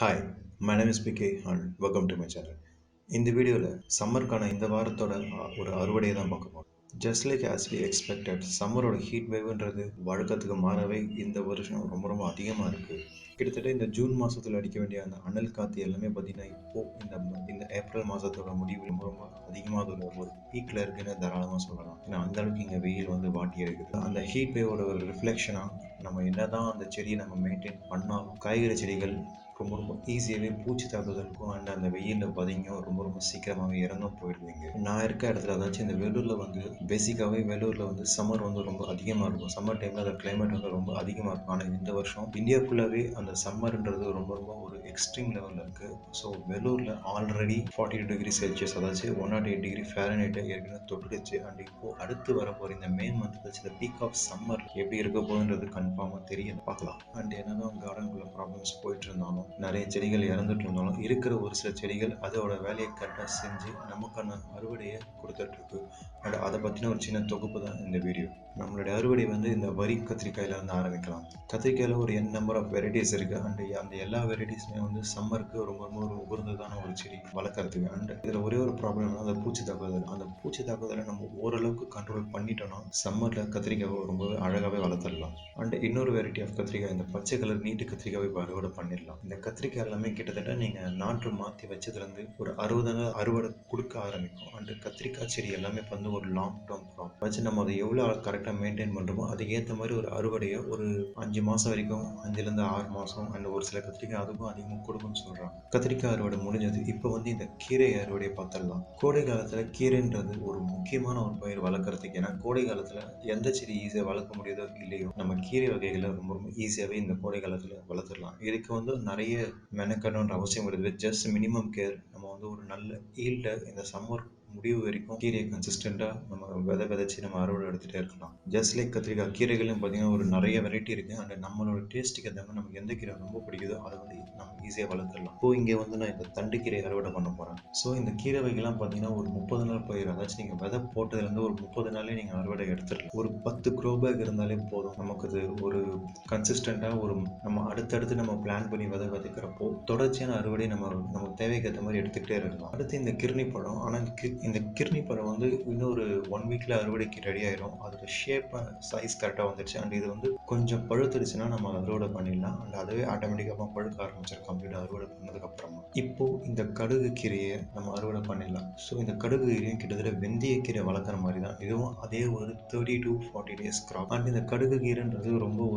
Hi, my name is PK and welcome to my channel. இந்த வீடியோவில் சம்மருக்கான இந்த வாரத்தோட ஒரு அறுவடையை தான் பார்க்க போகிறோம். Just like as we expected சம்மரோட ஹீட் வேவ்ன்றது வழக்கத்துக்கு மாறவே இந்த வருஷம் ரொம்ப ரொம்ப அதிகமாக இருக்குது. கிட்டத்தட்ட இந்த ஜூன் மாதத்தில் அடிக்க வேண்டிய அந்த அனல் காற்று எல்லாமே பார்த்தீங்கன்னா இப்போது இந்த ஏப்ரல் மாதத்தோட முடிவு ரொம்ப ரொம்ப அதிகமாக ஒரு பீக்கில் இருக்குன்னு தாராளமாக சொல்லலாம். ஏன்னா அந்த அளவுக்கு இங்கே வெயில் வந்து வாட்டி எடுக்குது. அந்த ஹீட் வேவோட ஒரு ரிஃப்ளெக்ஷனாக நம்ம என்னதான் அந்த செடியை நம்ம மெயின்டைன் பண்ணாலும் காய்கறி செடிகள் ரொம்ப ரொம்ப ஈஸியாகவே பூச்சி தாக்குதல் இருக்கும். அண்ட் அந்த வெயிலில் பார்த்தீங்கன்னா ரொம்ப ரொம்ப சீக்கிரமாகவே இறந்தும் போயிடுவீங்க. நான் இருக்க இடத்துல அதாச்சும் இந்த வேலூரில் வந்து பேசிக்காகவே வேலூரில் வந்து சம்மர் வந்து ரொம்ப அதிகமாக இருக்கும். சம்மர் டைமில் அந்த கிளைமேட் வந்து ரொம்ப அதிகமாக இருக்கும். ஆனால் இந்த வருஷம் இந்தியா ஃபுல்லாகவே அந்த சம்மர்ன்றது ரொம்ப ரொம்ப ஒரு எக்ஸ்ட்ரீம் லெவலில் இருக்குது. ஸோ வேலூரில் ஆல்ரெடி 42 டிகிரி செல்சியஸ் அதாச்சும் 108 டிகிரி ஏற்கனவே தொட்டுடுச்சு. அண்ட் இப்போது அடுத்து வரப்போகிற இந்த மே மந்த் இந்த பீக் ஆஃப் சம்மர் எப்படி இருக்க போகுன்றது கன்ஃபார்மாக தெரியல, பார்க்கலாம். அண்ட் என்னதான் கார்டனுக்குள்ள ப்ராப்ளம்ஸ் போயிட்டு இருந்தாலும் நிறைய செடிகள் இறந்துட்டு இருந்தாலும் இருக்கிற ஒரு சில செடிகள் அதோட வேலையை கரெக்டாக செஞ்சு நமக்கான அறுவடையை கொடுத்துட்டு இருக்கு. அண்ட் அதை பற்றின ஒரு சின்ன தொகுப்பு தான் இந்த வீடியோ. நம்மளுடைய அறுவடை வந்து இந்த வரி கத்திரிக்காயில இருந்து ஆரம்பிக்கலாம். கத்திரிக்காயில் ஒரு நம்பர் ஆஃப் வெரைட்டிஸ் இருக்குது. அண்ட் அந்த எல்லா வெரைட்டிஸுமே வந்து சம்மருக்கு ரொம்ப ரொம்ப ஒரு உகந்ததான ஒரு செடி வளர்க்குறதுக்கு. அண்ட் இதில் ஒரே ஒரு ப்ராப்ளம் அந்த பூச்சி தாக்குதல். அந்த பூச்சி தாக்குதலை நம்ம ஓரளவுக்கு கண்ட்ரோல் பண்ணிட்டோம்னா சம்மரில் கத்திரிக்காவை ரொம்பவே அழகாகவே வளர்த்துடலாம். அண்ட் இன்னொரு வெரைட்டி ஆஃப் கத்திரிக்காய் இந்த பச்சை கலர் நீட்டு கத்திரிக்காவை அறுவடை பண்ணிடலாம். இந்த கத்திரிக்காய் எல்லாமே கிட்டத்தட்ட நீங்கள் நாற்று மாற்றி வச்சதுலேருந்து ஒரு 60 நாள் அறுவடை கொடுக்க ஆரம்பிக்கும். அண்ட் கத்திரிக்காய் செடி எல்லாமே இப்போ வந்து ஒரு லாங் டேர்ம் க்ராப் வச்சு நம்ம அதை எவ்வளோ கரெக்டாக மெயின்டைன் பண்ணுறோமோ அதுக்கேற்ற மாதிரி ஒரு அறுவடையை ஒரு 5 மாதம் வரைக்கும், 5லேருந்து 6 மாதம் அண்ட் ஒரு சில கத்திரிக்காய் அதுக்கும் அதிகமாக கொடுக்கும்னு சொல்கிறாங்க. கத்திரிக்காய் அறுவடை முடிஞ்சது. இப்போ வந்து இந்த கீரை அறுவடையை பார்த்துடலாம். கோடை காலத்தில் கீரைன்றது ஒரு முக்கியமான ஒரு பயிர் வளர்க்குறதுக்கு. ஏன்னா கோடை காலத்தில் எந்த செடி ஈஸியாக வளர்க்க முடியுதோ இல்லையோ நம்ம கீரை வகைகளை ரொம்ப ரொம்ப ஈஸியாகவே இந்த கோடை காலத்தில் வளர்த்துடலாம். இதுக்கு வந்து நிறைய மெனக்கடணுன்ற அவசியம் கிடையாது. Just minimum care. நம்ம வந்து ஒரு நல்ல ஈல்டை இந்த சம்மர் முடிவு வரைக்கும் கீரையை கன்சிஸ்டண்ட்டாக நம்ம விதைச்சி நம்ம அறுவடை எடுத்துகிட்டே இருக்கலாம். ஜஸ்ட் லைக் கத்திரிக்காய் கீரைகளும் பார்த்தீங்கன்னா ஒரு நிறைய வெரைட்டி இருக்குது. அண்ட் நம்மளோட டேஸ்ட்டுக்கு ஏற்ற மாதிரி நமக்கு எந்த கீரை ரொம்ப பிடிக்குதோ அதை வந்து நம்ம ஈஸியாக வளர்த்துடலாம். இப்போ இங்கே வந்து நான் இப்போ தண்டு கீரை அறுவடை பண்ண போகிறேன். ஸோ இந்த கீரை வகைலாம் பார்த்தீங்கன்னா ஒரு 30 நாள் பயிர். அதாச்சும் நீங்கள் விதை போட்டதுலேருந்து ஒரு 30 நாளே நீங்கள் அறுவடை எடுத்துடலாம். ஒரு 10 க்ரோ பேக் இருந்தாலே போதும். நமக்கு அது ஒரு கன்சிஸ்டண்ட்டாக ஒரு நம்ம அடுத்தடுத்து நம்ம பிளான் பண்ணி விதைக்கிறப்போ தொடர்ச்சியான அறுவடை நமக்கு தேவைக்கு ஏற்ற மாதிரி எடுத்துக்கிட்டே இருக்கலாம். அடுத்து இந்த கிர்னி பழம். ஆனால் இந்த கிர்னி பழம் வந்து இன்னொரு 1 வீக்கில் அறுவடைக்கு ரெடி ஆயிடும். அதோட ஷேப் சைஸ் கரெக்டாக வந்துடுச்சு. அண்ட் இது வந்து கொஞ்சம் பழுத்துடுச்சுன்னா நம்ம அறுவடை பண்ணிடலாம். அண்ட் அதுவே ஆட்டோமேட்டிக்காக பழுக்க ஆரம்பிச்சிடும் கம்ப்ளீட்டாக அறுவடை பண்ணதுக்கப்புறமா. இப்போது இந்த கடுகு கீரையை நம்ம அறுவடை பண்ணிடலாம். ஸோ இந்த கடுகு கீரையும் கிட்டத்தட்ட வெந்தய கீரை வளர்க்குற மாதிரி தான். இதுவும் அதே ஒரு 30 to 40 days கிராப். அண்ட் இந்த கடுகு கீரைன்றது ரொம்ப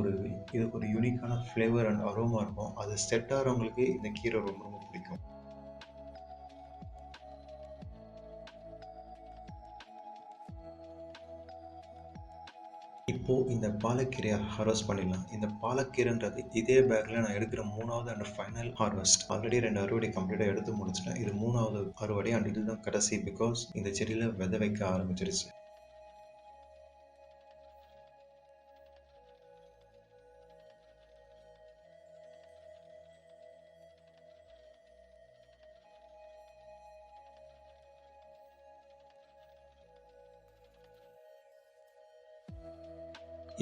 இது ஒரு யூனிக்கான ஃப்ளேவர் அண்ட் அரோமா இருக்கும். அது செட் ஆகிறவங்களுக்கு இந்த கீரை ரொம்ப ரொம்ப பிடிக்கும். இப்போது இந்த பாலக்கீரையை ஹார்வெஸ்ட் பண்ணிடலாம். இந்த பாலக்கீரைன்றது இதே பேக்கில் நான் எடுக்கிற 3வது அண்ட் ஃபைனல் ஹார்வெஸ்ட். ஆல்ரெடி 2 அறுவடை கம்ப்ளீட்டாக எடுத்து முடிச்சிட்டேன். இது 3வது அறுவடை அண்ட் இதுதான் கடைசி. பிகாஸ் இந்த செடியில் விதை வைக்க ஆரம்பிச்சிருச்சு.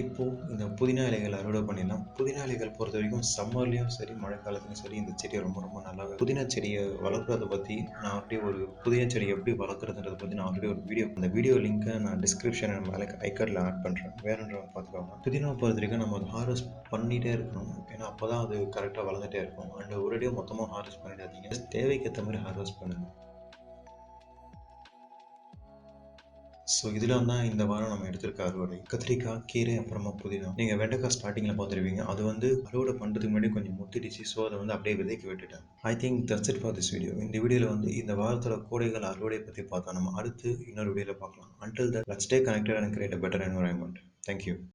இப்போது இந்த புதினா இலைகள் அறுவடை பண்ணிடலாம். புதினா இலைகள் பொறுத்த வரைக்கும் சம்மர்லேயும் சரி மழை காலத்துலையும் சரி இந்த செடியை ரொம்ப ரொம்ப நல்லா புதினா செடியை வளர்க்குறத பற்றி நான் ஆல்ரெடி ஒரு புதினா செடியை எப்படி வளர்க்குறதுன்றதை பற்றி நான் ஆல்ரெடி ஒரு வீடியோ, அந்த வீடியோ லிங்க்கை நான் டிஸ்கிரிப்ஷன் மேலே ஐக்கார்டில் ஆட் பண்ணுறேன். வேணுன்றவங்க பார்த்துக்கோங்க. புதினா பொறுத்த வரைக்கும் நம்ம அதை ஹார்வெஸ்ட் பண்ணிகிட்டே இருக்கணும். ஏன்னா அப்போ தான் அது கரெக்டாக வளர்ந்துட்டே இருக்கும். அண்ட் ஒரேடியாக மொத்தமாக ஹார்வெஸ்ட் பண்ணிடாதீங்க. தேவைக்கு ஏற்ற மாதிரி ஹார்வெஸ்ட் பண்ணுங்கள். ஸோ இதெல்லாம் தான் இந்த வாரம் நம்ம எடுத்திருக்க அறுவடை. கத்திரிக்காய், கீரை, அப்புறமா புதினா. நீங்கள் வெண்டைக்காய் ஸ்டார்டிங்கில் பார்த்துருவீங்க. அது வந்து அறுவடை பண்ணுறதுக்கு முன்னாடி கொஞ்சம் முத்திடுச்சு. ஸோ அதை வந்து அப்படியே விதைக்கு விட்டுட்டேன். I think that's it for this video. இந்த வீடியோவில் வந்து இந்த வாரத்தோட கோடைகள் அறுவடை பற்றி பார்த்தோம். நம்ம அடுத்து இன்னொரு வீடியோவில் பார்க்கலாம். Until that let's stay connected and create a better environment. Thank you.